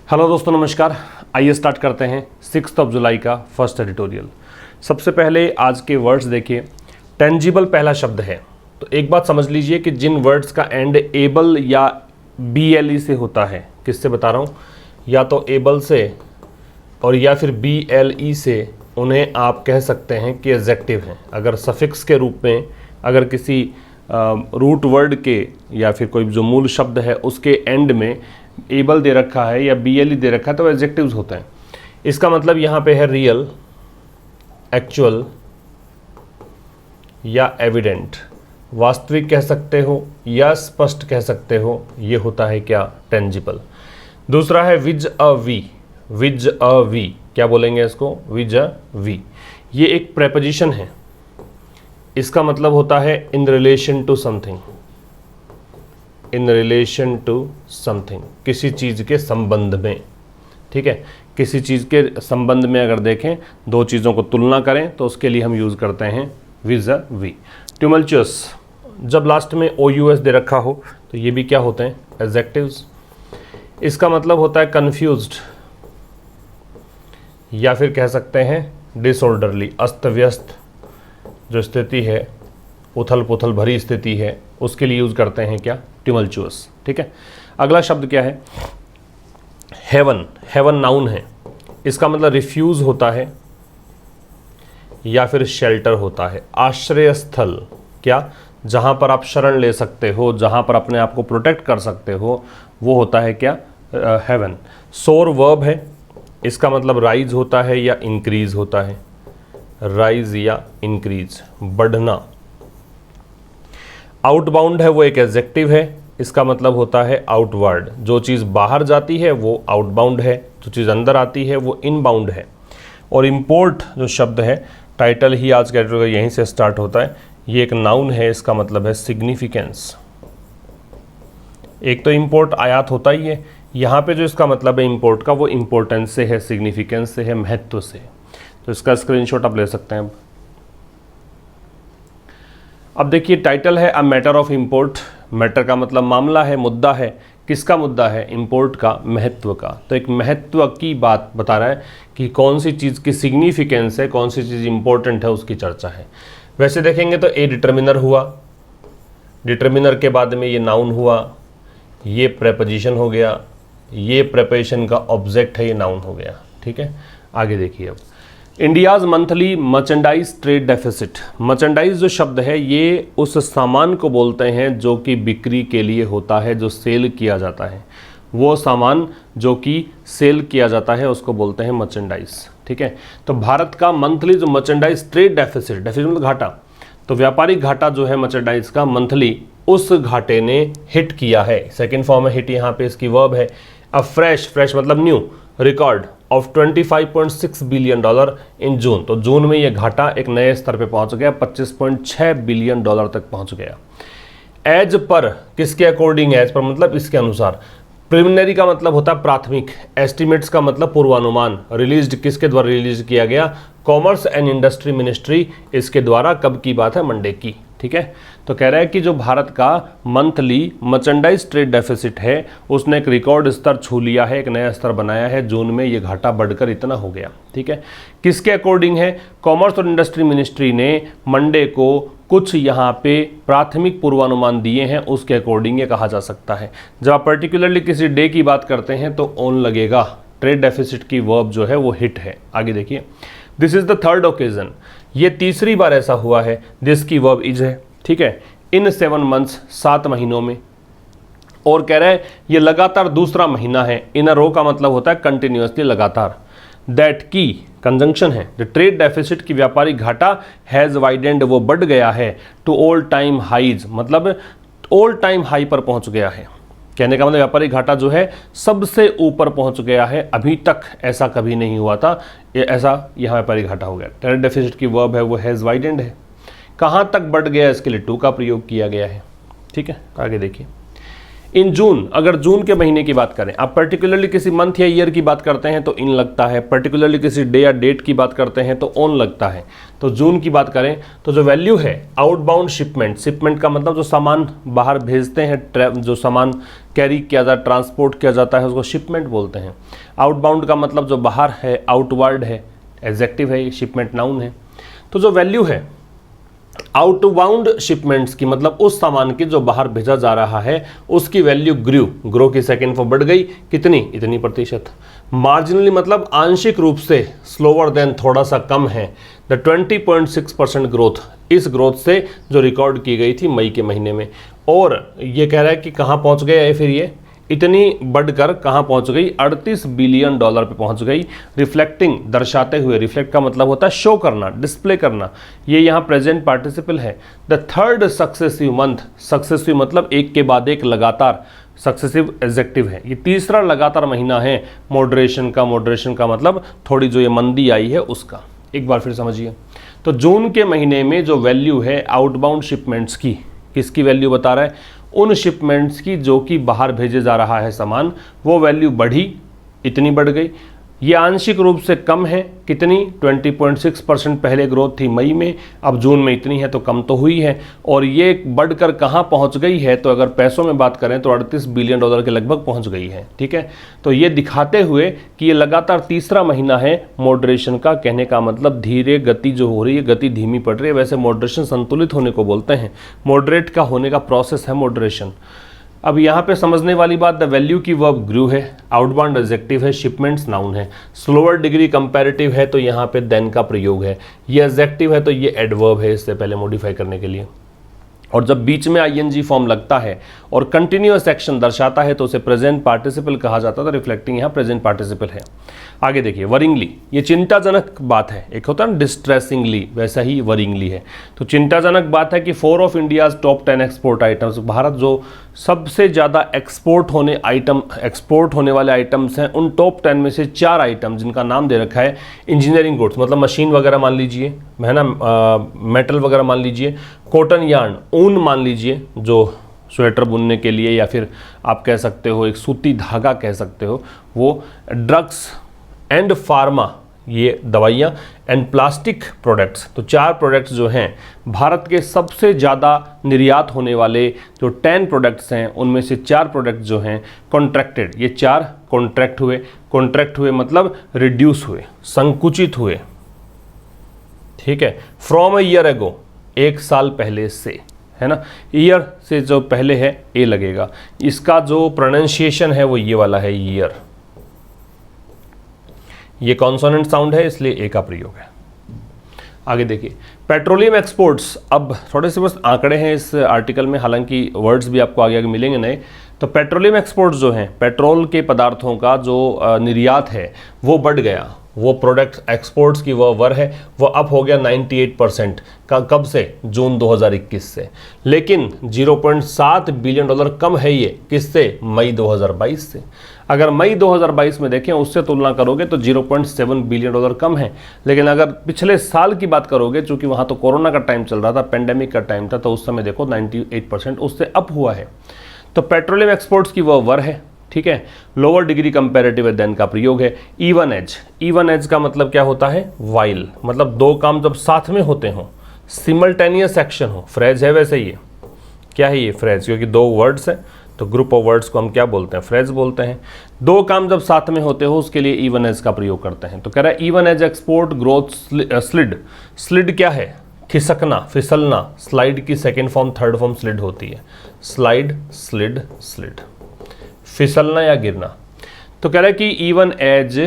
Hello दोस्तों, नमस्कार। आइए स्टार्ट करते हैं 6 जुलाई का फर्स्ट एडिटोरियल। सबसे पहले आज के वर्ड्स देखिए। टेंजिबल पहला शब्द है, तो एक बात समझ लीजिए कि जिन वर्ड्स का एंड एबल या BLE से होता है, किससे बता रहा हूँ, या तो एबल से और या फिर BLE से, उन्हें आप कह सकते हैं कि एडजेक्टिव हैं। अगर सफिक्स के रूप में अगर किसी रूट वर्ड के या फिर कोई जो मूल शब्द है उसके एंड में एबल दे रखा है या BLE दे रखा है तो एडजेक्टिव्स होते हैं। इसका मतलब यहाँ पे है रियल, एक्चुअल या एविडेंट। वास्तविक कह सकते हो या स्पष्ट कह सकते हो, ये होता है क्या, टेंजिबल। दूसरा है विज अ वी। विज अ वी क्या बोलेंगे इसको, विज अ वी। ये एक प्रेपोजिशन है। इसका मतलब होता है in relation to something. In relation to something, किसी चीज़ के संबंध में। ठीक है, किसी चीज़ के संबंध में अगर देखें, दो चीज़ों को तुलना करें तो उसके लिए हम यूज़ करते हैं विज अ वी। ट्यूमल्चुअस, जब लास्ट में OUS दे रखा हो तो ये भी क्या होते हैं, एडजेक्टिव्स। इसका मतलब होता है कन्फ्यूज्ड या फिर कह सकते हैं डिसऑर्डरली, अस्त व्यस्त जो स्थिति है, उथल पुथल भरी स्थिति है, उसके लिए यूज़ करते हैं क्या, ट्यूमल्चुअस। ठीक है, अगला शब्द क्या है, हेवन। हेवन नाउन है। इसका मतलब रिफ्यूज़ होता है या फिर शेल्टर होता है, आश्रय स्थल। क्या, जहाँ पर आप शरण ले सकते हो, जहाँ पर अपने आप को प्रोटेक्ट कर सकते हो, वो होता है क्या, हेवन। सोर वर्ब है। इसका मतलब राइज होता है या इंक्रीज होता है, राइज या इंक्रीज, बढ़ना। आउटबाउंड है, वो एक एडजेक्टिव है। इसका मतलब होता है आउटवर्ड। जो चीज़ बाहर जाती है वो आउटबाउंड है, जो चीज़ अंदर आती है वो इनबाउंड है। और इम्पोर्ट जो शब्द है, टाइटल ही आज का एडिटोरियल यहीं से स्टार्ट होता है। ये एक नाउन है, इसका मतलब है सिग्निफिकेंस। एक तो इम्पोर्ट आयात होता ही है, यहाँ पे जो इसका मतलब है इम्पोर्ट का, वो इम्पोर्टेंस से है, सिग्निफिकेंस से है, महत्व से। तो इसका स्क्रीनशॉट आप ले सकते हैं। अब देखिए, टाइटल है a matter of import. Matter का मतलब मामला है, मुद्दा है। किसका मुद्दा है, इम्पोर्ट का, महत्व का। तो एक महत्व की बात बता रहा है कि कौन सी चीज़ की सिग्निफिकेंस है, कौन सी चीज़ इंपॉर्टेंट है, उसकी चर्चा है। वैसे देखेंगे तो ए डिटर्मिनर हुआ, डिटर्मिनर के बाद में ये नाउन हुआ, ये प्रेपोजिशन हो गया, ये प्रेपोजिशन का ऑब्जेक्ट है, ये नाउन हो गया। ठीक है, आगे देखिए। अब India's monthly merchandise trade deficit. Merchandise जो शब्द है, ये उस सामान को बोलते हैं जो कि बिक्री के लिए होता है, जो सेल किया जाता है। वो सामान जो कि सेल किया जाता है उसको बोलते हैं मर्चेंडाइज। ठीक है, तो भारत का मंथली जो मर्चेंडाइज ट्रेड डेफिसिट, डेफिसिट मतलब घाटा, तो व्यापारिक घाटा जो है मर्चेंडाइज का मंथली, उस घाटे ने हिट किया है। सेकेंड फॉर्म है हिट, यहाँ पे इसकी वर्ब है। अ फ्रेश, फ्रेश मतलब new, record of $25.6 billion in June. तो जून में ये घाटा एक नए स्तर पे पहुंच गया, $25.6 बिलियन तक पहुंच गया। एज पर, किसके अकॉर्डिंग, एज पर मतलब इसके अनुसार। प्रिलिमिनरी का मतलब होता है प्राथमिक, एस्टिमेट्स का मतलब पूर्वानुमान। रिलीज्ड किसके द्वारा रिलीज किया गया, कॉमर्स एंड इंडस्ट्री मिनिस्ट्री, इसके द्वारा। कब की बात है, मंडे की। ठीक है, तो कह रहा है कि जो भारत का मंथली मर्चेंडाइज ट्रेड डेफिसिट है, उसने एक रिकॉर्ड स्तर छू लिया है, एक नया स्तर बनाया है। जून में ये घाटा बढ़कर इतना हो गया। ठीक है, किसके अकॉर्डिंग है, कॉमर्स और इंडस्ट्री मिनिस्ट्री ने मंडे को कुछ यहाँ पे प्राथमिक पूर्वानुमान दिए हैं, उसके अकॉर्डिंग ये कहा जा सकता है। जब आप पर्टिकुलरली किसी डे की बात करते हैं तो ऑन लगेगा। ट्रेड डेफिसिट की वर्ब जो है वो हिट है। आगे देखिए, this is the third occasion. ये तीसरी बार ऐसा हुआ है जिसकी वर्ब इज है। ठीक है, इन 7 मंथ्स, 7 महीनों में। और कह रहा है ये लगातार दूसरा महीना है। इन अ रो का मतलब होता है कंटिन्यूअसली, लगातार। दैट की कंजंक्शन है, द ट्रेड डेफिसिट की व्यापारिक घाटा हैज वाइडेंड, वो बढ़ गया है, टू ऑल टाइम हाईज, मतलब ऑल टाइम हाई पर पहुंच गया है। कहने का मतलब व्यापारिक घाटा जो है सबसे ऊपर पहुंच गया है, अभी तक ऐसा कभी नहीं हुआ था, ये ऐसा यहाँ व्यापारिक घाटा हो गया। ट्रेड डेफिसिट की वर्ब है वो हैज वाइडेंड है। कहाँ तक बढ़ गया, इसके लिए टू का प्रयोग किया गया है। ठीक है, आगे देखिए। इन जून, अगर जून के महीने की बात करें, आप पर्टिकुलरली किसी मंथ या ईयर की बात करते हैं तो इन लगता है, पर्टिकुलरली किसी डे या डेट की बात करते हैं तो ऑन लगता है। तो जून की बात करें तो जो वैल्यू है आउटबाउंड शिपमेंट, शिपमेंट का मतलब जो सामान बाहर भेजते हैं, जो सामान कैरी किया जाता, ट्रांसपोर्ट किया जाता है उसको शिपमेंट बोलते हैं। आउटबाउंड का मतलब जो बाहर है, आउटवर्ड है, एडजेक्टिव है, शिपमेंट नाउन है। तो जो वैल्यू है आउटबाउंड शिपमेंट्स की, मतलब उस सामान की जो बाहर भेजा जा रहा है उसकी वैल्यू ग्रो की सेकेंड फॉर्म बढ़ गई, कितनी, इतनी प्रतिशत। मार्जिनली मतलब आंशिक रूप से, स्लोअर देन थोड़ा सा कम है, द 20.6% ग्रोथ, इस ग्रोथ से जो रिकॉर्ड की गई थी मई के महीने में। और ये कह रहा है कि कहाँ पहुँच गया है, फिर ये इतनी बढ़कर कहाँ पहुँच गई, $38 बिलियन पे पहुँच गई। रिफ्लेक्टिंग, दर्शाते हुए, रिफ्लेक्ट का मतलब होता है शो करना, डिस्प्ले करना, ये यहाँ प्रेजेंट पार्टिसिपल है। The third successive month, successive मतलब एक के बाद एक, लगातार, सक्सेसिव एडजेक्टिव है, ये तीसरा लगातार महीना है मॉडरेशन का। मॉडरेशन का मतलब थोड़ी जो ये मंदी आई है उसका। एक बार फिर समझिए, तो जून के महीने में जो वैल्यू है आउटबाउंड शिपमेंट्स की, किसकी वैल्यू बता रहा है, उन शिपमेंट्स की जो कि बाहर भेजे जा रहा है सामान, वो वैल्यू बढ़ी, इतनी बढ़ गई। ये आंशिक रूप से कम है, कितनी, 20.6% पहले ग्रोथ थी मई में, अब जून में इतनी है तो कम तो हुई है। और ये बढ़कर कहाँ पहुँच गई है, तो अगर पैसों में बात करें तो $38 बिलियन के लगभग पहुँच गई है। ठीक है, तो ये दिखाते हुए कि ये लगातार तीसरा महीना है मॉडरेशन का। कहने का मतलब धीरे गति जो हो रही है, गति धीमी पड़ रही है। वैसे मॉडरेशन संतुलित होने को बोलते हैं, मॉडरेट का होने का प्रोसेस है मॉडरेशन। अब यहाँ पे समझने वाली बात, द वैल्यू की वर्ब ग्रू है, आउटबाउंड एडजेक्टिव है, शिपमेंट्स नाउन है, स्लोअर डिग्री कंपैरेटिव है तो यहाँ पे देन का प्रयोग है, ये एडजेक्टिव है तो ये एडवर्ब है इससे पहले मॉडिफाई करने के लिए। और जब बीच में आईएनजी फॉर्म लगता है और कंटिन्यूअस एक्शन दर्शाता है तो उसे प्रेजेंट पार्टिसिपल कहा जाता है। तो रिफ्लेक्टिंग यहाँ प्रेजेंट पार्टिसिपल है। आगे देखिए, वरिंगली, ये चिंताजनक बात है। एक होता है ना डिस्ट्रेसिंगली, वैसा ही वरिंगली है। तो चिंताजनक बात है कि 4 of India's top 10 export items, Bharat जो सबसे ज़्यादा एक्सपोर्ट होने वाले आइटम्स हैं, उन टॉप 10 में से 4 आइटम जिनका नाम दे रखा है इंजीनियरिंग गुड्स, मतलब मशीन वगैरह मान लीजिए, है ना, मेटल वगैरह मान लीजिए, कॉटन यार्न, ऊन मान लीजिए जो स्वेटर बुनने के लिए, या फिर आप कह सकते हो एक सूती धागा कह सकते हो वो, ड्रग्स एंड फार्मा, ये दवाइयाँ, एंड प्लास्टिक प्रोडक्ट्स। तो 4 प्रोडक्ट्स जो हैं भारत के सबसे ज़्यादा निर्यात होने वाले जो 10 प्रोडक्ट्स हैं उनमें से 4 प्रोडक्ट जो हैं कॉन्ट्रैक्टेड, ये 4 कॉन्ट्रैक्ट हुए। कॉन्ट्रैक्ट हुए मतलब रिड्यूस हुए, संकुचित हुए। ठीक है, फ्रॉम अ ईयर एगो, एक साल पहले से, है ना, ईयर से जो पहले है ए लगेगा। इसका जो प्रोनाउंसिएशन है वो ये वाला है, ईयर, ये कॉन्सोनेंट साउंड है इसलिए ए का प्रयोग है। आगे देखिए, पेट्रोलियम एक्सपोर्ट्स, अब थोड़े से बस आंकड़े हैं इस आर्टिकल में, हालांकि वर्ड्स भी आपको आगे आगे मिलेंगे नए। तो पेट्रोलियम एक्सपोर्ट्स जो हैं, पेट्रोल के पदार्थों का जो निर्यात है वो बढ़ गया, वो प्रोडक्ट एक्सपोर्ट्स की वो वर है वो अप हो गया 98% का, कब से, जून 2021 से। लेकिन $0.7 बिलियन कम है ये, किससे, मई 2022 से। अगर मई 2022 में देखें उससे तुलना करोगे तो $0.7 बिलियन कम है। लेकिन अगर पिछले साल की बात करोगे, चूंकि वहाँ तो कोरोना का टाइम चल रहा था, पेंडेमिक का टाइम था, तो उस समय देखो 98% उससे अप हुआ है। तो पेट्रोलियम एक्सपोर्ट्स की वह वर है। ठीक है, लोअर डिग्री कंपैरेटिव देन का प्रयोग है। इवन एज, इवन एज का मतलब क्या होता है, वाइल, मतलब दो काम जब साथ में होते हों, सिमल्टेनियस एक्शन हो, फ्रेज है वैसे ही। क्या है ये, फ्रेज, क्योंकि 2 वर्ड्स हैं तो ग्रुप ऑफ वर्ड्स को हम क्या बोलते हैं, फ्रेज बोलते हैं। 2 काम जब साथ में होते हो उसके लिए इवन एज का प्रयोग करते हैं। तो कह रहा है even as export growth slid, slid क्या है, खिसकना, फिसलना, स्लाइड की second form third form slid होती है, स्लाइड, स्लिड, स्लिड, फिसलना या गिरना। तो कह रहा है कि even as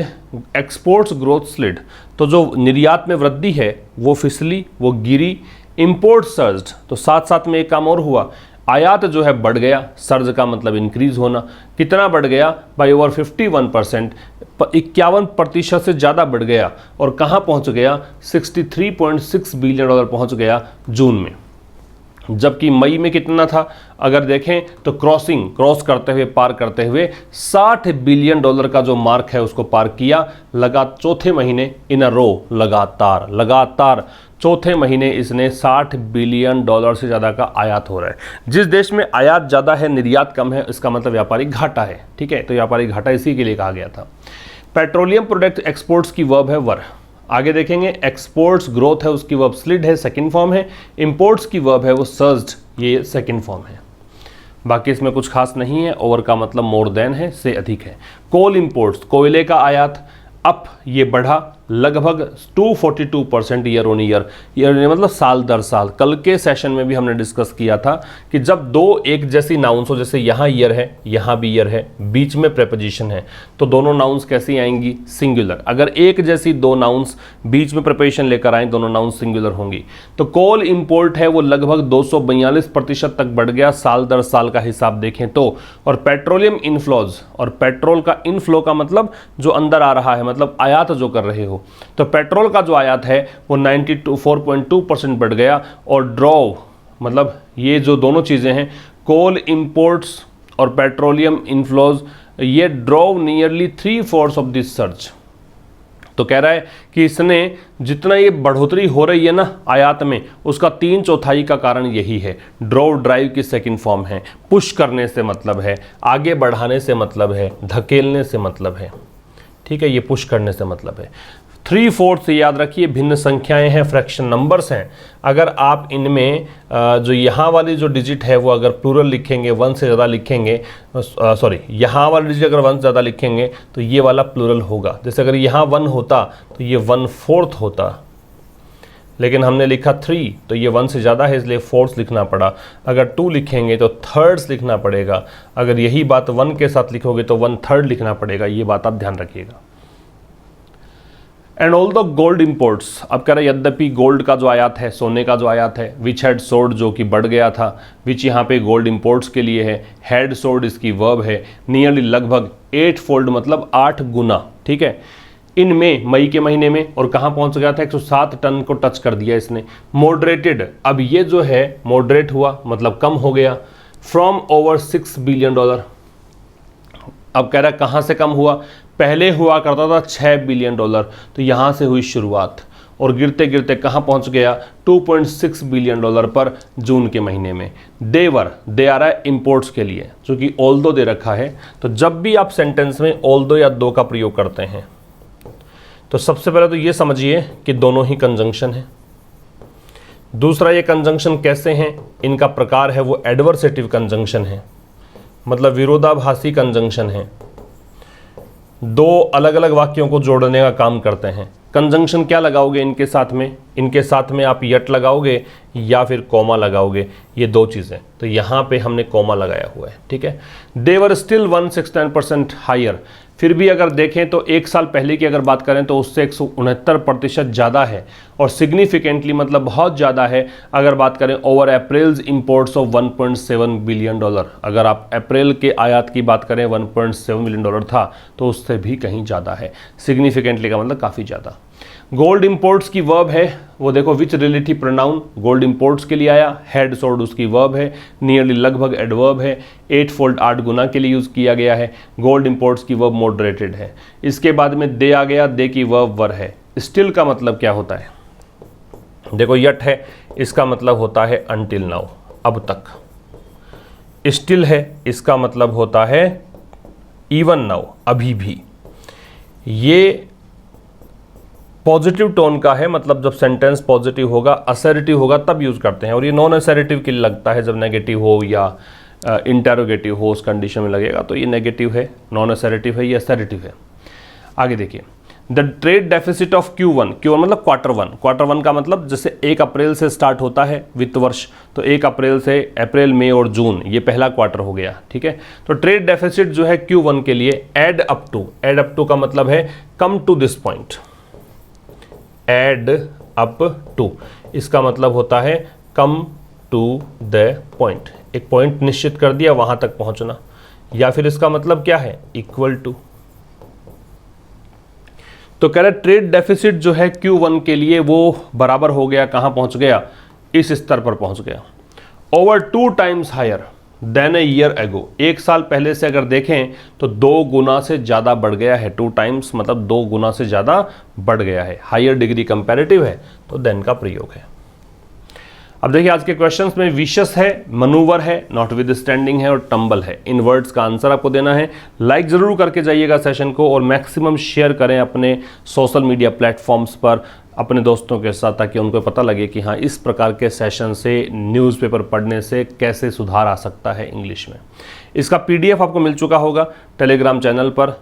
exports growth slid, तो जो निर्यात में वृद्धि है वो फिसली, वो गिरी। इंपोर्ट सर्ज्ड, तो साथ साथ में एक काम और हुआ, आयात जो है बढ़ गया, सर्ज का मतलब इंक्रीज होना। कितना बढ़ गया, बाई ओवर 51%, 51% से ज़्यादा बढ़ गया। और कहाँ पहुँच गया, $63.6 बिलियन पहुँच गया जून में। जबकि मई में कितना था, अगर देखें तो क्रॉस करते हुए, पार करते हुए $60 बिलियन का जो मार्क है उसको पार किया। चौथे महीने इन अ रो, लगातार चौथे महीने इसने $60 बिलियन से ज़्यादा का आयात हो रहा है। जिस देश में आयात ज़्यादा है, निर्यात कम है, इसका मतलब व्यापारिक घाटा है। ठीक है, तो व्यापारिक घाटा इसी के लिए कहा गया था। पेट्रोलियम प्रोडक्ट एक्सपोर्ट्स की वर्ब है वर। आगे देखेंगे एक्सपोर्ट्स ग्रोथ है, उसकी वर्ब स्लिड है, सेकंड फॉर्म है। इंपोर्ट्स की वर्ब है वो सर्ज्ड, ये सेकंड फॉर्म है। बाकी इसमें कुछ खास नहीं है। ओवर का मतलब मोर देन है, से अधिक है। कोल इंपोर्ट्स, कोयले का आयात अप, ये बढ़ा लगभग 242% ईयर ऑन ईयर मतलब साल दर साल। कल के सेशन में भी हमने डिस्कस किया था कि जब दो एक जैसी नाउंस हो, जैसे यहाँ ईयर है, यहाँ भी ईयर है, बीच में प्रेपोजिशन है, तो दोनों नाउंस कैसी आएंगी, सिंगुलर। अगर एक जैसी दो नाउंस बीच में प्रेपोजिशन लेकर आए, दोनों नाउंस सिंगुलर होंगी। तो कोल इंपोर्ट है वो लगभग 242% तक बढ़ गया साल दर साल का हिसाब देखें तो। और पेट्रोलियम इनफ्लोज, और पेट्रोल का इनफ्लो का मतलब जो अंदर आ रहा है, मतलब आयात जो कर रहे हो, तो पेट्रोल का जो आयात है वो 4.2% बढ़ गया। और ड्रॉव मतलब ये जो दोनों चीज़ें हैं, कोल इंपोर्ट्स और पेट्रोलियम इनफ्लोज, ये drove nearly 3/4 of this surge. तो कह रहा है कि इसने जितना ये बढ़ोतरी हो रही है ना आयात में, उसका 3/4 का कारण यही है। ड्रॉव ड्राइव की सेकंड फॉर्म है। पुश करने से मतलब है, आगे बढ़ाने से मतलब है, धकेलने से मतलब है। ठीक है, ये पुश करने से मतलब है। 3/4 से याद रखिए भिन्न संख्याएं हैं, फ्रैक्शन नंबर्स हैं। अगर आप इनमें जो यहाँ वाली जो डिजिट है वो अगर प्लूरल लिखेंगे, 1 से ज़्यादा लिखेंगे, सॉरी यहाँ वाला डिजिट अगर 1 से ज़्यादा लिखेंगे तो ये वाला प्लूरल होगा। जैसे अगर यहाँ 1 होता तो ये 1/4 होता, लेकिन हमने लिखा 3 तो ये 1 से ज़्यादा है इसलिए 4 लिखना पड़ा। अगर 2 लिखेंगे तो 3 लिखना पड़ेगा। अगर यही बात 1 के साथ लिखोगे तो 1/3 लिखना पड़ेगा। ये बात आप ध्यान रखिएगा। And all the gold imports, अब कह रहे यद्यपि गोल्ड का जो आयात है, सोने का जो आयात है, विच हैड सोर्ड जो कि बढ़ गया था, विच यहाँ पे गोल्ड इंपोर्ट्स के लिए है, हैड सोर्ड इसकी वर्ब है, नियरली लगभग 8-fold मतलब 8 गुना। ठीक है, इनमें मई के महीने में और कहाँ पहुँच गया था, 107 टन को टच कर दिया इसने। मॉडरेटेड, अब ये जो है मॉडरेट हुआ मतलब कम हो गया, फ्रॉम ओवर $6 बिलियन। अब कह रहा है कहाँ से कम हुआ, पहले हुआ करता था $6 बिलियन, तो यहाँ से हुई शुरुआत और गिरते गिरते कहाँ पहुँच गया, $2.6 बिलियन पर जून के महीने में। दे आ रहा है इंपोर्ट्स के लिए, चूँकि ऑल्दो दे रखा है। तो जब भी आप सेंटेंस में ऑल्दो या दो का प्रयोग करते हैं तो सबसे पहले तो ये समझिए कि दोनों ही कंजंक्शन है। दूसरा, ये कंजंक्शन कैसे हैं, इनका प्रकार है वो एडवर्सेटिव कंजंक्शन है, मतलब विरोधाभासी कंजंक्शन है। दो अलग अलग वाक्यों को जोड़ने का काम करते हैं। कंजंक्शन क्या लगाओगे इनके साथ में, इनके साथ में आप यट लगाओगे या फिर कॉमा लगाओगे, ये दो चीज़ें। तो यहाँ पे हमने कॉमा लगाया हुआ है। ठीक है, दे वर स्टिल 169% हायर, फिर भी अगर देखें तो एक साल पहले की अगर बात करें तो उससे 169% ज़्यादा है। और सिग्निफिकेंटली मतलब बहुत ज़्यादा है अगर बात करें ओवर अप्रैल्स इंपोर्ट्स ऑफ $1.7 बिलियन। अगर आप अप्रैल के आयात की बात करें $1.7 बिलियन था तो उससे भी कहीं ज़्यादा है। सिग्निफिकेंटली का मतलब काफ़ी ज़्यादा। गोल्ड इंपोर्ट्स की वर्ब है वो देखो विच रिलेटिव प्रोनाउन गोल्ड इंपोर्ट्स के लिए आया, हैड सोल्ड उसकी वर्ब है, नियरली लगभग एडवर्ब है, 8-fold 8 गुना के लिए यूज़ किया गया है। गोल्ड इंपोर्ट्स की वर्ब मॉडरेटेड है। इसके बाद में दे आ गया, दे की वर्ब वर है। स्टिल का मतलब क्या होता है, देखो यट है, इसका मतलब होता है अनटिल नाउ, अब तक। स्टिल है, इसका मतलब होता है इवन नाउ, अभी भी। ये पॉजिटिव टोन का है, मतलब जब सेंटेंस पॉजिटिव होगा, असर्टिव होगा तब यूज़ करते हैं। और ये नॉन असर्टिव के लिए लगता है जब नेगेटिव हो या इंटेरोगेटिव हो, उस कंडीशन में लगेगा। तो ये नेगेटिव है, नॉन असर्टिव है, ये असर्टिव है। आगे देखिए, the trade deficit of Q1 मतलब क्वार्टर वन का मतलब जैसे 1 अप्रैल से स्टार्ट होता है वित्त वर्ष, तो 1 अप्रैल से अप्रैल, मई और जून ये पहला क्वार्टर हो गया। ठीक है, तो ट्रेड डेफिसिट जो है Q1 के लिए एड अप टू का मतलब है come to this point. Add up to इसका मतलब होता है कम टू द पॉइंट, एक पॉइंट निश्चित कर दिया वहां तक पहुंचना। या फिर इसका मतलब क्या है, इक्वल टू। तो कह रहे ट्रेड डेफिसिट जो है Q1 के लिए वो बराबर हो गया, कहां पहुंच गया, इस स्तर पर पहुंच गया। Over 2 times higher than a year ago, 1 साल पहले से अगर देखें तो 2 गुना से ज़्यादा बढ़ गया है। 2 times मतलब 2 गुना से ज़्यादा बढ़ गया है। हायर डिग्री कंपैरेटिव है तो देन का प्रयोग है। अब देखिए आज के क्वेश्चंस में विशस है, मनूवर है, नॉट विद स्टैंडिंग है और टंबल है। इन वर्ड्स का आंसर आपको देना है। लाइक ज़रूर करके जाइएगा सेशन को और मैक्सिमम शेयर करें अपने सोशल मीडिया प्लेटफॉर्म्स पर अपने दोस्तों के साथ, ताकि उनको पता लगे कि हाँ इस प्रकार के सेशन से, न्यूज़पेपर पढ़ने से कैसे सुधार आ सकता है इंग्लिश में। इसका PDF आपको मिल चुका होगा टेलीग्राम चैनल पर,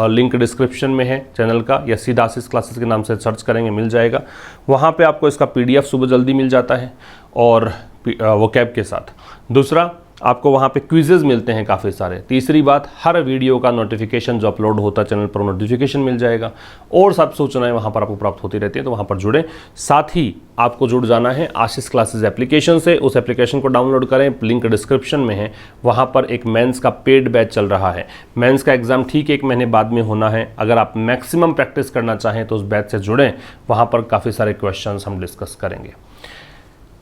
लिंक डिस्क्रिप्शन में है चैनल का, या सीधा आशीष क्लासेस के नाम से सर्च करेंगे मिल जाएगा। वहाँ पे आपको इसका PDF सुबह जल्दी मिल जाता है और वोकैब के साथ। दूसरा, आपको वहाँ पे क्विज़ेज़ मिलते हैं काफ़ी सारे। तीसरी बात, हर वीडियो का नोटिफिकेशन जो अपलोड होता है चैनल पर नोटिफिकेशन मिल जाएगा और सब सूचनाएं वहाँ पर आपको प्राप्त होती रहती है, तो वहाँ पर जुड़ें। साथ ही आपको जुड़ जाना है आशीष क्लासेस एप्लीकेशन से। उस एप्लीकेशन को डाउनलोड करें, लिंक डिस्क्रिप्शन में है। वहाँ पर एक मेंस का पेड बैच चल रहा है। मेंस का एग्ज़ाम ठीक 1 महीने बाद में होना है। अगर आप मैक्सिमम प्रैक्टिस करना चाहें तो उस बैच से जुड़ें, वहाँ पर काफ़ी सारे क्वेश्चन हम डिस्कस करेंगे।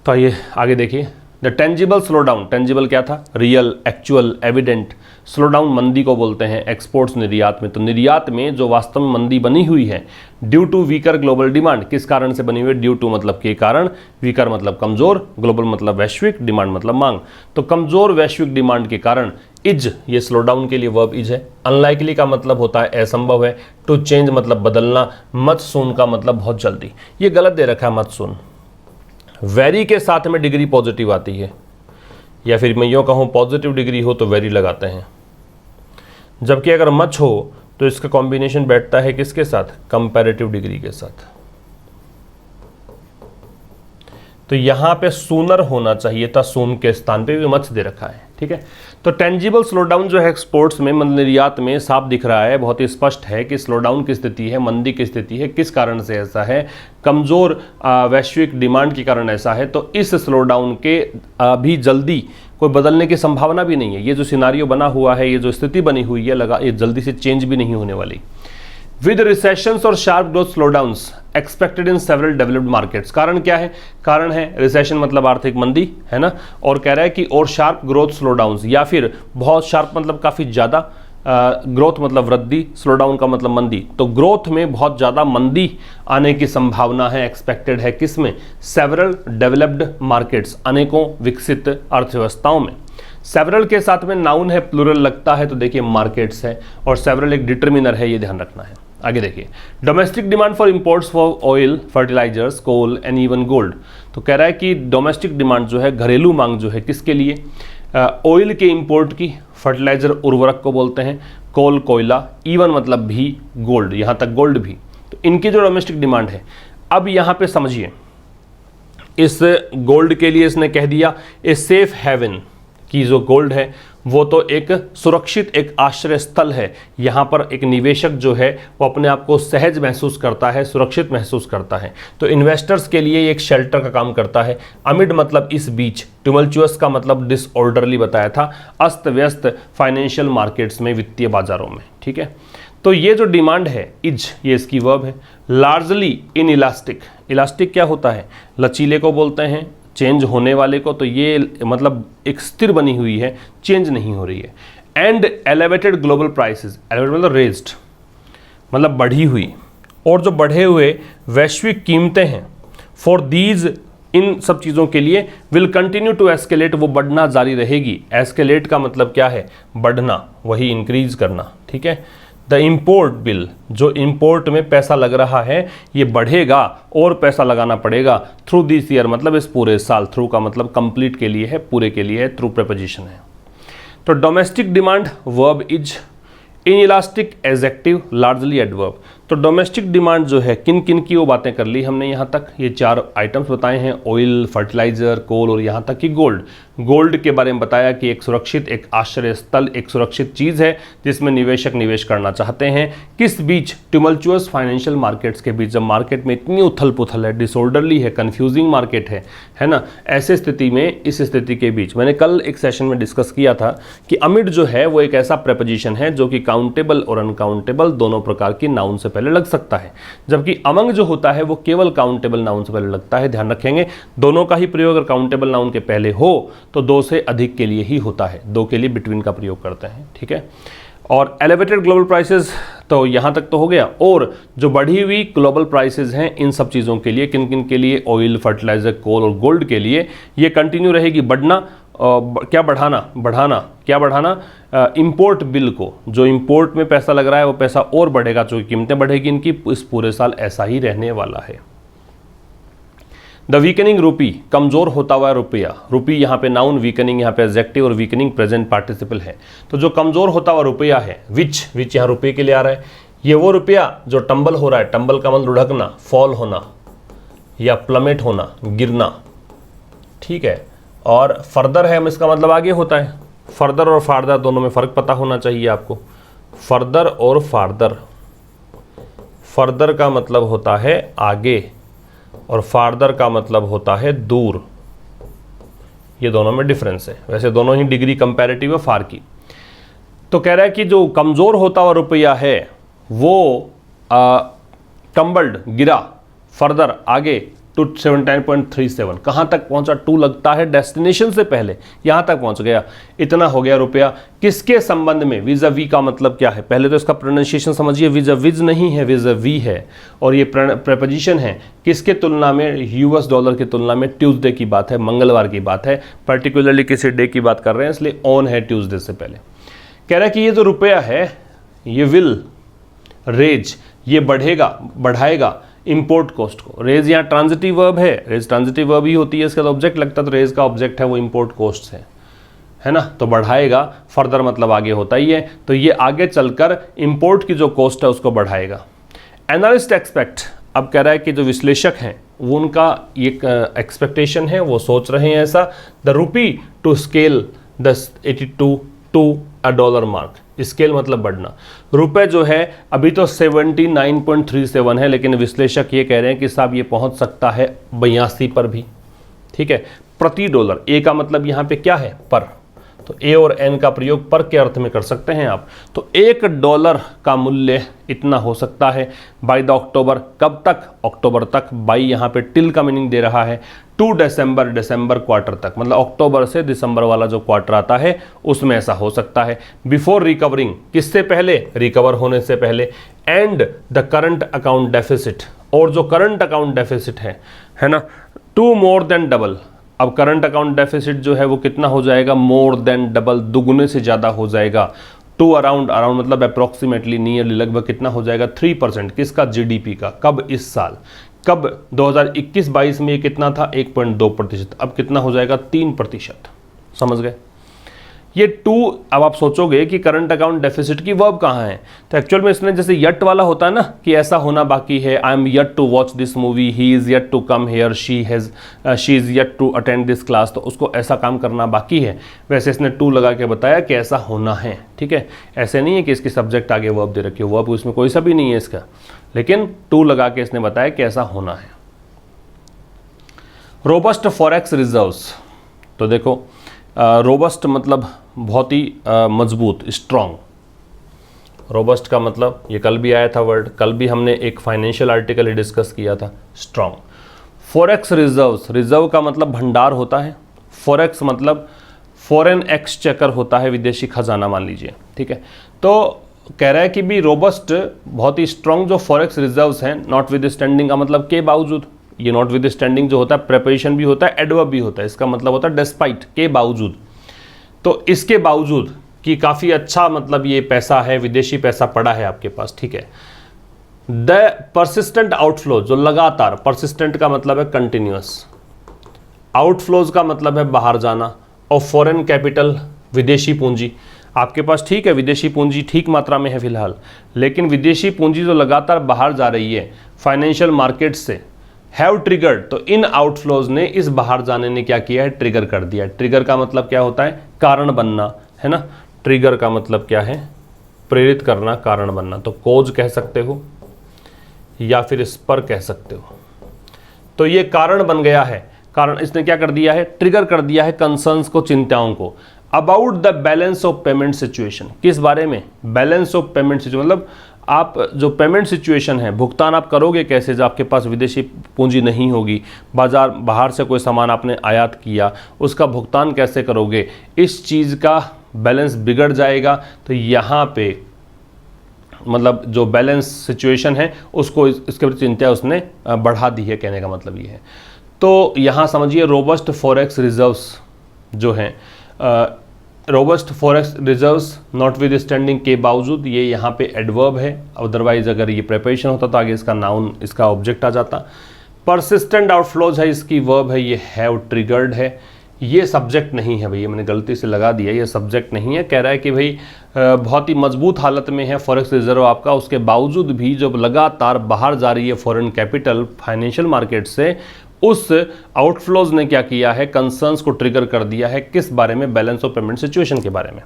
तो आइए आगे देखिए। The tangible slow down, tangible क्या था? Real, actual, evident. Slow down मंदी को बोलते हैं एक्सपोर्ट्स, निर्यात में। तो निर्यात में जो वास्तव में मंदी बनी हुई है due to weaker global demand, किस कारण से बनी हुई है? ड्यू टू मतलब के कारण, वीकर मतलब कमजोर, ग्लोबल मतलब वैश्विक, डिमांड मतलब मांग। तो कमजोर वैश्विक डिमांड के कारण इज, ये स्लो डाउन के लिए वर्ब इज है। अनलाइकली का मतलब होता है असंभव है। टू चेंज मतलब बदलना। मत सून का मतलब बहुत जल्दी। ये गलत दे रखा है मत सून। वेरी के साथ में डिग्री पॉजिटिव आती है, या फिर मैं यूँ कहूँ पॉजिटिव डिग्री हो तो वेरी लगाते हैं, जबकि अगर मच हो तो इसका कॉम्बिनेशन बैठता है किसके साथ? कंपैरेटिव डिग्री के साथ। तो यहाँ पे सूनर होना चाहिए था, सून के स्थान पे भी मच दे रखा है। ठीक है, तो टेंजिबल स्लो डाउन जो है एक्सपोर्ट्स में, मतलब निर्यात में साफ दिख रहा है, बहुत ही स्पष्ट है कि स्लो डाउन की स्थिति है, मंदी की स्थिति है। किस कारण से ऐसा है? कमज़ोर वैश्विक डिमांड के कारण ऐसा है। तो इस स्लो डाउन के अभी जल्दी कोई बदलने की संभावना भी नहीं है। ये जो सिनारियो बना हुआ है, ये जो स्थिति बनी हुई है, ये जल्दी से चेंज भी नहीं होने वाली। विद रिसेशंस और sharp growth slowdowns expected in several developed markets. कारण क्या है? कारण है रिसेशन मतलब आर्थिक मंदी, है ना, और कह रहा है कि और शार्प ग्रोथ स्लोडाउन्स, या फिर बहुत शार्प मतलब काफ़ी ज़्यादा, ग्रोथ मतलब वृद्धि, स्लोडाउन का मतलब मंदी। तो ग्रोथ में बहुत ज़्यादा मंदी आने की संभावना है, एक्सपेक्टेड है। किस में? सेवरल डेवलप्ड मार्केट्स, अनेकों विकसित अर्थव्यवस्थाओं में। सेवरल के साथ में नाउन है, प्लूरल लगता है, तो देखिए मार्केट्स है, और सेवरल एक डिटर्मिनर है, ये ध्यान रखना है। आगे देखिए, domestic demand for imports for oil, fertilizers, coal and even gold. तो कह रहा है कि डोमेस्टिक डिमांड जो है, घरेलू मांग जो है, किसके लिए? ऑयल के इंपोर्ट की, फर्टिलाइजर उर्वरक को बोलते हैं, कोल कोयला, इवन मतलब भी गोल्ड, यहाँ तक गोल्ड भी। तो इनकी जो डोमेस्टिक डिमांड है, अब यहाँ पे समझिए, इस गोल्ड के लिए इसने कह दिया ए सेफ हेवन, की जो गोल्ड है वो तो एक सुरक्षित, एक आश्रय स्थल है। यहाँ पर एक निवेशक जो है वो अपने आप को सहज महसूस करता है, सुरक्षित महसूस करता है। तो इन्वेस्टर्स के लिए एक शेल्टर का काम करता है। अमिड मतलब इस बीच, ट्यूमल्चुअस का मतलब डिसऑर्डरली बताया था, अस्त व्यस्त फाइनेंशियल मार्केट्स में, वित्तीय बाजारों में। ठीक है, तो ये जो डिमांड है इज, ये इसकी वर्ब है। लार्जली इन इलास्टिक, इलास्टिक क्या होता है? लचीले को बोलते हैं, चेंज होने वाले को। तो ये मतलब एक स्थिर बनी हुई है, चेंज नहीं हो रही है। And elevated global prices, elevated मतलब रेज्ड, मतलब बढ़ी हुई, और जो बढ़े हुए वैश्विक कीमतें हैं, फॉर दीज, इन सब चीज़ों के लिए, विल कंटिन्यू टू एस्केलेट, वो बढ़ना जारी रहेगी। एस्केलेट का मतलब क्या है? बढ़ना, वही इंक्रीज करना। ठीक है, द इम्पोर्ट बिल, जो इम्पोर्ट में पैसा लग रहा है ये बढ़ेगा और पैसा लगाना पड़ेगा। थ्रू दिस ईयर मतलब इस पूरे साल, थ्रू का मतलब कंप्लीट के लिए है, पूरे के लिए है, थ्रू प्रीपोजिशन है। तो domestic demand verb is, in elastic adjective, largely adverb. तो डोमेस्टिक डिमांड जो है, किन किन की वो बातें कर ली हमने यहाँ तक, ये 4 आइटम्स बताए हैं, ऑयल, फर्टिलाइजर, कोल और यहाँ तक कि गोल्ड। गोल्ड के बारे में बताया कि एक सुरक्षित, एक आश्रय स्थल, एक सुरक्षित चीज़ है जिसमें निवेशक निवेश करना चाहते हैं। किस बीच? ट्यूमल्चुअस फाइनेंशियल मार्केट्स के बीच, जब मार्केट में इतनी उथल पुथल है, डिसऑर्डरली है, कन्फ्यूजिंग मार्केट है ना, ऐसे स्थिति में, इस स्थिति के बीच, मैंने कल एक सेशन में डिस्कस किया था कि अमिड जो है वो एक ऐसा प्रेपोजिशन है जो कि काउंटेबल और अनकाउंटेबल दोनों प्रकार की नाउन से पहले लग सकता है, जबकि अमंग जो होता है वो केवल काउंटेबल नाउन से पहले लगता है। ध्यान रखेंगे, दोनों का ही प्रयोग अगर काउंटेबल नाउन के पहले हो तो 2 से अधिक के लिए ही होता है, 2 के लिए बिटवीन का प्रयोग करते हैं, ठीक है। और एलिवेटेड ग्लोबल प्राइसेस, तो यहाँ तक तो हो गया। और जो बढ़ी हुई ग्लोबल प्राइसेस हैं इन सब चीज़ों के लिए, किन किन के लिए, ऑयल, फर्टिलाइजर, कोल और गोल्ड के लिए ये कंटिन्यू रहेगी बढ़ना। क्या बढ़ाना इंपोर्ट बिल को, जो इंपोर्ट में पैसा लग रहा है वो पैसा और बढ़ेगा, जो कीमतें बढ़ेगी इनकी, इस पूरे साल ऐसा ही रहने वाला है। द वीकनिंग रूपी, कमजोर होता हुआ रुपया, रूपी यहाँ पे नाउन, वीकनिंग यहाँ पे एडजेक्टिव और वीकनिंग प्रेजेंट पार्टिसिपल है। तो जो कमजोर होता हुआ रुपया है, विच यहाँ रुपये के लिए आ रहा है, ये वो रुपया जो टंबल हो रहा है, टंबल का मतलब लुढ़कना, फॉल होना या प्लमेट होना, गिरना, ठीक है। और फर्दर है, इसका मतलब आगे होता है। फर्दर और फार्दर दोनों में फ़र्क पता होना चाहिए आपको। फर्दर और फार्दर, फर्दर का मतलब होता है आगे और फार्दर का मतलब होता है दूर, ये दोनों में डिफरेंस है। वैसे दोनों ही डिग्री कंपैरेटिव है फार की। तो कह रहा है कि जो कमज़ोर होता हुआ रुपया है वो टम्बल्ड, गिरा, फर्दर आगे टू 79.37, कहाँ तक पहुँचा, टू लगता है डेस्टिनेशन से पहले, यहाँ तक पहुँच गया, इतना हो गया रुपया। किसके संबंध में, विज़ वी का मतलब क्या है, पहले तो इसका प्रोनाउंसिएशन समझिए, विज़ नहीं है, विज़ वी है, और ये प्रेपोजिशन है किसके तुलना में, यूएस डॉलर की तुलना में। ट्यूसडे की बात है, मंगलवार की बात है, पर्टिकुलरली किसी डे की बात कर रहे हैं, इसलिए ऑन है ट्यूसडे से पहले। कह रहा है कि ये जो रुपया है ये विल रेज, ये बढ़ाएगा इंपोर्ट कॉस्ट को। रेज यहाँ ट्रांजिटिव वर्ब है, रेज ट्रांजिटिव वर्ब ही होती है, इसका ऑब्जेक्ट लगता है, तो रेज का ऑब्जेक्ट है वो इंपोर्ट कॉस्ट है ना। तो बढ़ाएगा, फर्दर मतलब आगे होता ही है, तो ये आगे चलकर इंपोर्ट की जो कॉस्ट है उसको बढ़ाएगा। एनालिस्ट एक्सपेक्ट, अब कह रहा है कि जो विश्लेषक हैं वो उनका एक एक्सपेक्टेशन है, वो सोच रहे हैं ऐसा, the rupee to scale the 82 to a dollar mark. Scale मतलब बढ़ना। रुपए जो है अभी तो 79.37 है, लेकिन विश्लेषक ये कह रहे हैं कि साहब ये पहुंच सकता है 82 पर भी, ठीक है, प्रति डॉलर। ए का मतलब यहाँ पे क्या है, पर, तो ए और एन का प्रयोग पर के अर्थ में कर सकते हैं आप। तो $1 का मूल्य इतना हो सकता है बाय द अक्टूबर, कब तक, अक्टूबर तक। बाई यहाँ पे टिल का मीनिंग दे रहा है, टू दिसंबर, दिसंबर क्वार्टर तक, मतलब अक्टूबर से दिसंबर वाला जो क्वार्टर आता है उसमें ऐसा हो सकता है। बिफोर रिकवरिंग, किससे पहले, रिकवर होने से पहले। And the current account deficit, और जो करंट अकाउंट डेफिसिट है ना, टू मोर देन डबल। अब करंट अकाउंट डेफिसिट जो है वो कितना हो जाएगा, मोर देन डबल, दुगुने से ज़्यादा हो जाएगा। टू अराउंड मतलब अप्रोक्सीमेटली, नियरली, लगभग कितना हो जाएगा, 3%, किसका, जीडीपी का। कब, इस साल। कब, 2021-22 में ये कितना था, 1.2%, अब कितना हो जाएगा, 3%। समझ गए। ये टू, अब आप सोचोगे कि करंट अकाउंट डेफिसिट की वर्ब कहाँ है, तो एक्चुअल में इसने जैसे यट वाला होता है ना, कि ऐसा होना बाकी है, I am yet to watch this movie, he is yet to come here, she is yet to attend this class, तो उसको ऐसा काम करना बाकी है। वैसे इसने टू लगा के बताया कि ऐसा होना है, ठीक है। ऐसे नहीं है कि इसकी सब्जेक्ट आगे वर्ब दे रखी हो, वर्ब इसमें कोई सा भी नहीं है इसका, लेकिन टू लगा के इसने बताया कि ऐसा होना है। रोबस्ट फॉरेक्स रिजर्व्स, तो देखो रोबस्ट मतलब बहुत ही मजबूत, स्ट्रॉन्ग। रोबस्ट का मतलब ये कल भी आया था वर्ड, कल भी हमने एक फाइनेंशियल आर्टिकल ही डिस्कस किया था, स्ट्रॉन्ग। फॉरेक्स रिजर्व्स, रिजर्व का मतलब भंडार होता है, फॉरेक्स मतलब फॉरेन एक्सचेकर होता है, विदेशी खजाना मान लीजिए, ठीक है। तो कह रहा है कि भी रोबस्ट, बहुत ही स्ट्रॉन्ग जो फॉरेक्स रिजर्व्स हैं, नॉट विद स्टैंडिंग का मतलब के बावजूद, ये नॉट विद स्टैंडिंग जो होता है प्रेपरेशन भी होता है, एडवर्ब भी होता है, इसका मतलब होता है डिस्पाइट, के बावजूद। तो इसके बावजूद कि काफ़ी अच्छा मतलब ये पैसा है, विदेशी पैसा पड़ा है आपके पास, ठीक है। द परसिस्टेंट आउटफ्लो, जो लगातार, परसिस्टेंट का मतलब है कंटिन्यूअस, आउटफ्लोज का मतलब है बाहर जाना, और फॉरेन कैपिटल, विदेशी पूंजी आपके पास, ठीक है, विदेशी पूंजी ठीक मात्रा में है फिलहाल, लेकिन विदेशी पूंजी जो लगातार बाहर जा रही है फाइनेंशियल मार्केट से, हैव ट्रिगर्ड, तो इन आउटफ्लोज ने, इस बाहर जाने ने क्या किया है, ट्रिगर कर दिया। ट्रिगर का मतलब क्या होता है, कारण बनना, है ना। ट्रिगर का मतलब क्या है, प्रेरित करना, कारण बनना। तो कोज कह सकते हो या फिर स्पर कह सकते हो। तो ये कारण बन गया है, कारण इसने क्या कर दिया है, ट्रिगर कर दिया है कंसर्न्स को, चिंताओं को। About the balance of payment situation, किस बारे में, बैलेंस ऑफ पेमेंट सिचुएशन मतलब आप जो पेमेंट सिचुएशन है, भुगतान आप करोगे कैसे जब आपके पास विदेशी पूंजी नहीं होगी, बाहर से कोई सामान आपने आयात किया, उसका भुगतान कैसे करोगे, इस चीज़ का बैलेंस बिगड़ जाएगा। तो यहाँ पे मतलब जो बैलेंस सिचुएशन है उसको इसके प्रति चिंता उसने बढ़ा दी है, कहने का मतलब ये है। तो यहाँ समझिए रोबस्ट फॉरेक्स रिजर्व्स जो हैं, रोबस्ट फॉरेक्स रिजर्व्स नॉटविथस्टैंडिंग के बावजूद, ये यहाँ पे एडवर्ब है, अदरवाइज अगर ये प्रिपरेशन होता तो आगे इसका नाउन, इसका ऑब्जेक्ट आ जाता। परसिस्टेंट आउटफ्लोज है, इसकी वर्ब है, ये हैव ट्रिगर्ड है। ये सब्जेक्ट नहीं है भैया, मैंने गलती से लगा दिया, ये सब्जेक्ट नहीं है। कह रहा है कि भाई बहुत ही मजबूत हालत में है फॉरेक्स रिजर्व आपका, उसके बावजूद भी जब लगातार बाहर जा रही है फॉरेन कैपिटल फाइनेंशियल मार्केट से, उस आउटफ्लोज ने क्या किया है, कंसर्न्स को ट्रिगर कर दिया है। किस बारे में? बैलेंस ऑफ पेमेंट सिचुएशन के बारे में।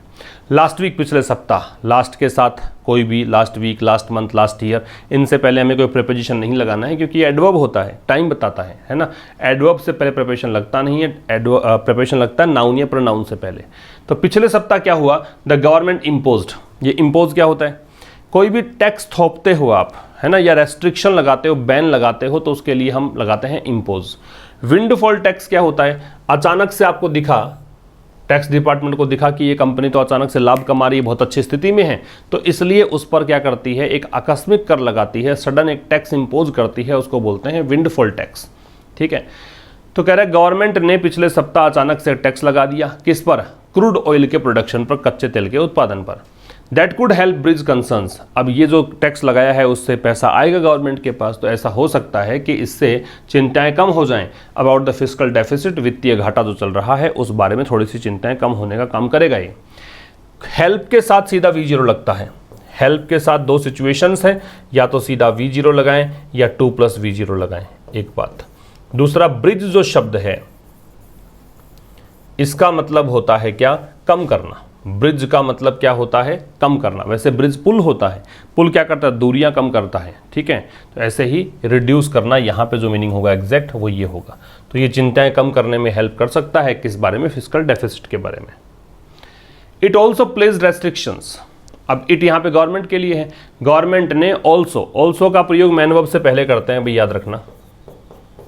लास्ट वीक, पिछले सप्ताह, लास्ट के साथ कोई भी last week, last month, last year, इनसे पहले हमें कोई प्रिपोजिशन नहीं लगाना है क्योंकि एडवर्ब होता है, टाइम बताता है ना। एडवर्ब से पहले प्रिपोजिशन लगता नहीं है, प्रिपोजिशन लगता है नाउन या प्रोनाउन से पहले। तो पिछले सप्ताह क्या हुआ? The government imposed. ये इम्पोज क्या होता है? कोई भी टैक्स थोपते हो आप, है ना, या रेस्ट्रिक्शन लगाते हो, बैन लगाते हो, तो उसके लिए हम लगाते हैं इम्पोज। विंडफॉल टैक्स क्या होता है? अचानक से आपको दिखा, टैक्स डिपार्टमेंट को दिखा कि ये कंपनी तो अचानक से लाभ कमा रही है, बहुत अच्छी स्थिति में है, तो इसलिए उस पर क्या करती है, एक आकस्मिक कर लगाती है, सडन एक टैक्स इम्पोज करती है, उसको बोलते हैं विंडफॉल टैक्स। ठीक है, तो कह रहे हैं गवर्नमेंट ने पिछले सप्ताह अचानक से टैक्स लगा दिया, किस पर? क्रूड ऑयल के प्रोडक्शन पर, कच्चे तेल के उत्पादन पर। That could help bridge concerns. अब ये जो टैक्स लगाया है उससे पैसा आएगा गवर्नमेंट के पास, तो ऐसा हो सकता है कि इससे चिंताएं कम हो जाएं अबाउट द फिस्कल डेफिसिट, वित्तीय घाटा जो चल रहा है उस बारे में थोड़ी सी चिंताएं कम होने का काम करेगा ये। हेल्प के साथ सीधा V0 लगता है। हेल्प के साथ दो सिचुएशंस हैं, या तो सीधा V0 लगाएं या 2+ V0 लगाएं, एक बात। दूसरा, ब्रिज जो शब्द है इसका मतलब होता है क्या? कम करना। ब्रिज का मतलब क्या होता है? कम करना। वैसे ब्रिज पुल होता है, पुल क्या करता है? दूरियां कम करता है। ठीक है, तो ऐसे ही रिड्यूस करना, यहाँ पे जो मीनिंग होगा एग्जैक्ट वो ये होगा। तो ये चिंताएं कम करने में हेल्प कर सकता है, किस बारे में? फिस्कल डेफिसिट के बारे में। It also place restrictions. अब इट यहाँ पे गवर्नमेंट के लिए है, गवर्नमेंट ने ऑल्सो का प्रयोग मैन वर्ब से पहले करते हैं, भाई याद रखना।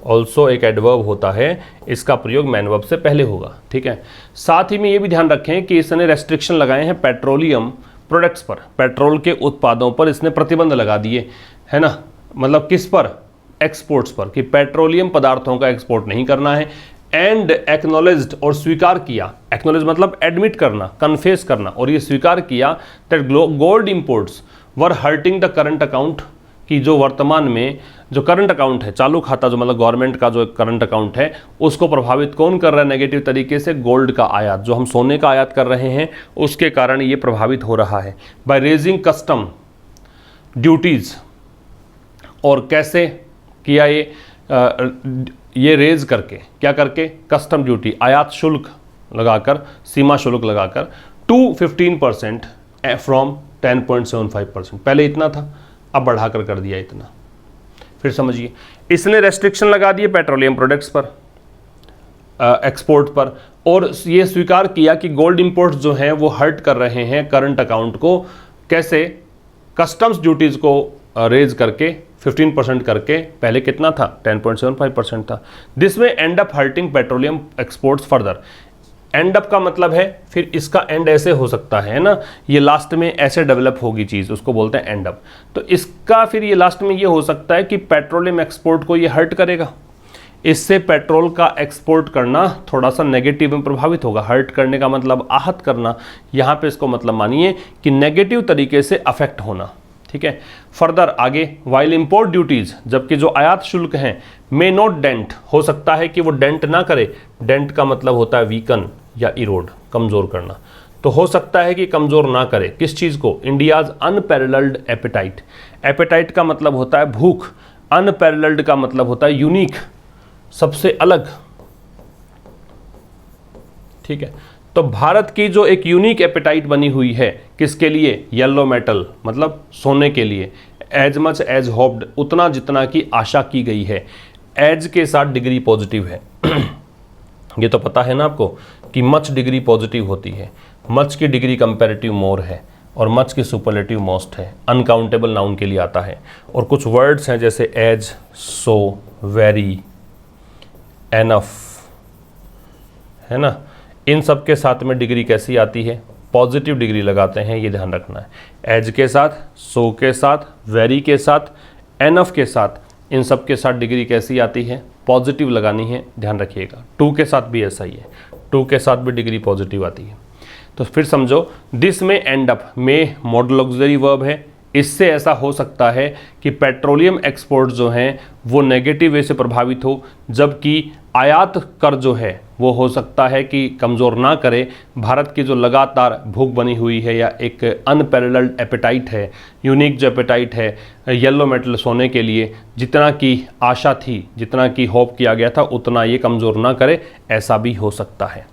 ऑल्सो एक एडवर्ब होता है, इसका प्रयोग मैन वर्ब से पहले होगा। ठीक है, साथ ही में ये भी ध्यान रखें कि इसने रेस्ट्रिक्शन लगाए हैं पेट्रोलियम प्रोडक्ट्स पर, पेट्रोल के उत्पादों पर इसने प्रतिबंध लगा दिए, है ना। मतलब किस पर? एक्सपोर्ट्स पर, कि पेट्रोलियम पदार्थों का एक्सपोर्ट नहीं करना है। एंड एक्नॉलेज्ड, और स्वीकार किया, एक्नॉलेज मतलब एडमिट करना, कन्फेस करना, और ये स्वीकार किया that gold imports were hurting the current account, कि जो वर्तमान में जो करंट अकाउंट है, चालू खाता जो मतलब गवर्नमेंट का जो करंट अकाउंट है, उसको प्रभावित कौन कर रहा है नेगेटिव तरीके से? गोल्ड का आयात, जो हम सोने का आयात कर रहे हैं उसके कारण ये प्रभावित हो रहा है। बाय रेजिंग कस्टम ड्यूटीज, और कैसे किया ये रेज करके, क्या करके? कस्टम ड्यूटी, आयात शुल्क लगाकर, सीमा शुल्क लगाकर, टू 15% फ्रॉम 10.75%। पहले इतना था, अब बढ़ाकर कर दिया इतना। फिर समझिए, इसने रेस्ट्रिक्शन लगा दिए पेट्रोलियम प्रोडक्ट्स पर, एक्सपोर्ट पर, और ये स्वीकार किया कि गोल्ड इंपोर्ट्स जो हैं वो हर्ट कर रहे हैं करंट अकाउंट को। कैसे? कस्टम्स ड्यूटीज को रेज करके 15% करके, पहले कितना था? 10.75% था। दिस में and up hurting petroleum exports further. And up का मतलब है फिर इसका एंड ऐसे हो सकता है ना, ये लास्ट में ऐसे डेवलप होगी चीज़, उसको बोलते हैं एंड अप। तो इसका फिर ये लास्ट में ये हो सकता है कि पेट्रोलियम एक्सपोर्ट को ये हर्ट करेगा, इससे पेट्रोल का एक्सपोर्ट करना थोड़ा सा नेगेटिव में प्रभावित होगा। हर्ट करने का मतलब आहत करना, यहाँ पे इसको मतलब मानिए कि नेगेटिव तरीके से अफेक्ट होना। ठीक है, फर्दर आगे, वाइल इंपोर्ट ड्यूटीज, जबकि जो आयात शुल्क हैं, मे नॉट डेंट, हो सकता है कि वो डेंट ना करे। डेंट का मतलब होता है वीकन या इरोड, कमजोर करना। तो हो सकता है कि कमजोर ना करे किस चीज को? India's unparalleled apatite. एपेटाइट का मतलब होता है भूख, अनपैरेलल्ड का मतलब होता है यूनिक, सबसे अलग। ठीक है, तो भारत की जो एक यूनिक एपेटाइट बनी हुई है, किसके लिए? येलो मेटल, मतलब सोने के लिए। एज मच एज होप्ड, उतना जितना की आशा की गई है। एज के साथ डिग्री पॉजिटिव है ये तो पता है ना आपको कि मच डिग्री पॉजिटिव होती है, मच की डिग्री कंपैरेटिव मोर है, और मच की सुपरलेटिव मोस्ट है, अनकाउंटेबल नाउन के लिए आता है। और कुछ वर्ड्स हैं जैसे एज, सो, वेरी, एनफ, है ना, इन सब के साथ में डिग्री कैसी आती है, पॉजिटिव डिग्री लगाते हैं, ये ध्यान रखना है। एज के साथ, सो के साथ, वेरी के साथ, एनफ के साथ, इन सब के साथ डिग्री कैसी आती है, पॉजिटिव लगानी है, ध्यान रखिएगा। टू के साथ भी ऐसा ही है, टू के साथ भी डिग्री पॉजिटिव आती है। तो फिर समझो, दिस में एंड अप में मॉडल ऑक्सिलरी वर्ब है। इससे ऐसा हो सकता है कि पेट्रोलियम एक्सपोर्ट जो हैं वो नेगेटिव वे से प्रभावित हो, जबकि आयात कर जो है वो हो सकता है कि कमज़ोर ना करे। भारत की जो लगातार भूख बनी हुई है या एक अनपैरेलल्ड एपेटाइट है, यूनिक जो एपेटाइट है येलो मेटल सोने के लिए, जितना की आशा थी, जितना की होप किया गया था, उतना ये कमज़ोर ना करे, ऐसा भी हो सकता है।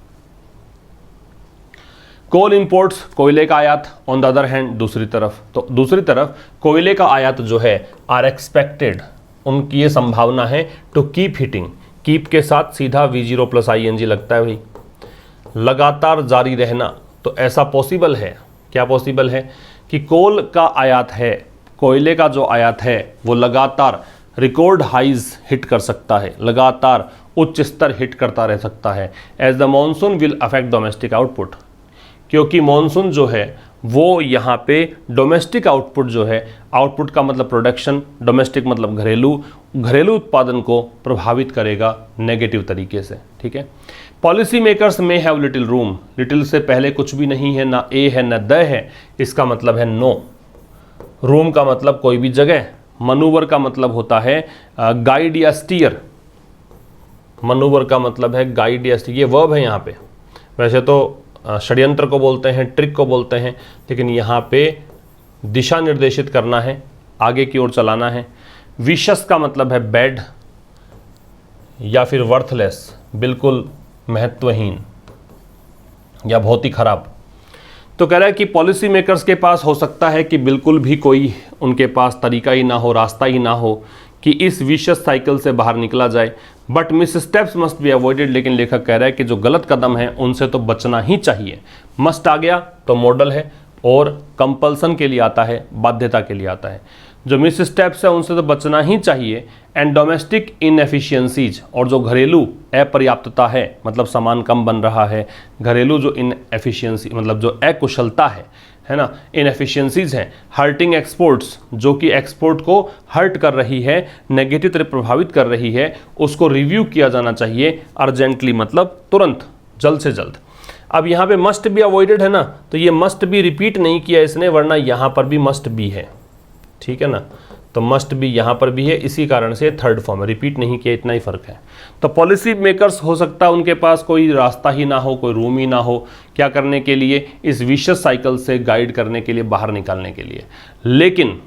कोल इंपोर्ट्स, कोयले का आयात, ऑन द अदर हैंड दूसरी तरफ, तो दूसरी तरफ कोयले का आयात जो है आर एक्सपेक्टेड, उनकी ये संभावना है टू कीप हिटिंग, कीप के साथ सीधा V0 + ing लगता है भाई, लगातार जारी रहना। तो ऐसा पॉसिबल है, क्या पॉसिबल है कि कोल का आयात है, कोयले का जो आयात है वो लगातार रिकॉर्ड हाइज हिट कर सकता है, लगातार उच्च स्तर हिट करता रह सकता है। As the monsoon will affect domestic output, क्योंकि मॉनसून जो है वो यहाँ पे डोमेस्टिक आउटपुट जो है, आउटपुट का मतलब प्रोडक्शन, डोमेस्टिक मतलब घरेलू उत्पादन को प्रभावित करेगा नेगेटिव तरीके से। ठीक है, पॉलिसी मेकर्स में हैव लिटिल रूम, लिटिल से पहले कुछ भी नहीं है, ना ए है ना द है, इसका मतलब है नो। रूम का मतलब कोई भी जगह, मनूवर का मतलब होता है गाइड या स्टीयर, मनूवर का मतलब है गाइड या स्टीयर, ये वर्ब है यहाँ पे। वैसे तो षड्यंत्र को बोलते हैं, ट्रिक को बोलते हैं, लेकिन यहाँ पे दिशा निर्देशित करना है, आगे की ओर चलाना है। विशस का मतलब है बैड या फिर वर्थलेस, बिल्कुल महत्वहीन या बहुत ही खराब। तो कह रहा है कि पॉलिसी मेकर्स के पास हो सकता है कि बिल्कुल भी कोई उनके पास तरीका ही ना हो, रास्ता ही ना हो कि इस विशस साइकिल से बाहर निकला जाए, but miss steps must be avoided. लेकिन लेखक कह रहा है कि जो गलत कदम है उनसे तो बचना ही चाहिए। मस्ट आ गया तो मॉडल है, और कंपल्सन के लिए आता है, बाध्यता के लिए आता है। जो मिस स्टेप्स है उनसे तो बचना ही चाहिए। एंड डोमेस्टिक इनएफिशिएंसीज, और जो घरेलू अपर्याप्तता है, मतलब सामान कम बन रहा है, घरेलू जो इनएफिशिएंसी मतलब जो अकुशलता है ना, इनएफिशिएंसीज हैं, हर्टिंग एक्सपोर्ट्स, जो कि एक्सपोर्ट को हर्ट कर रही है, नेगेटिव तरह प्रभावित कर रही है, उसको रिव्यू किया जाना चाहिए अर्जेंटली, मतलब तुरंत, जल्द से जल्द। अब यहाँ पे मस्ट बी अवॉइडेड है ना, तो ये मस्ट बी रिपीट नहीं किया इसने, वरना यहाँ पर भी मस्ट बी है, ठीक है ना, तो मस्ट बी यहाँ पर भी है, इसी कारण से थर्ड फॉर्म है, रिपीट नहीं किया, इतना ही फर्क है। तो पॉलिसी मेकर्स हो सकता है उनके पास कोई रास्ता ही ना हो, कोई रूम ही ना हो, क्या करने के लिए, इस विशस साइकिल से गाइड करने के लिए, बाहर निकालने के लिए, लेकिन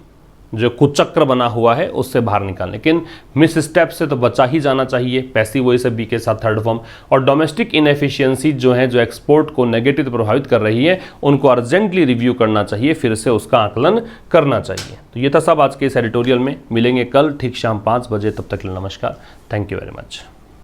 जो कुचक्र बना हुआ है उससे बाहर निकालने, लेकिन मिस स्टेप से तो बचा ही जाना चाहिए, पैसिव वॉइस से बी के साथ थर्ड फॉर्म। और डोमेस्टिक इनएफिशिएंसी जो है, जो एक्सपोर्ट को नेगेटिव प्रभावित कर रही है, उनको अर्जेंटली रिव्यू करना चाहिए, फिर से उसका आकलन करना चाहिए। तो ये था सब आज के इस एडिटोरियल में। मिलेंगे कल ठीक शाम 5 बजे, तब तक के लिए नमस्कार, थैंक यू वेरी मच।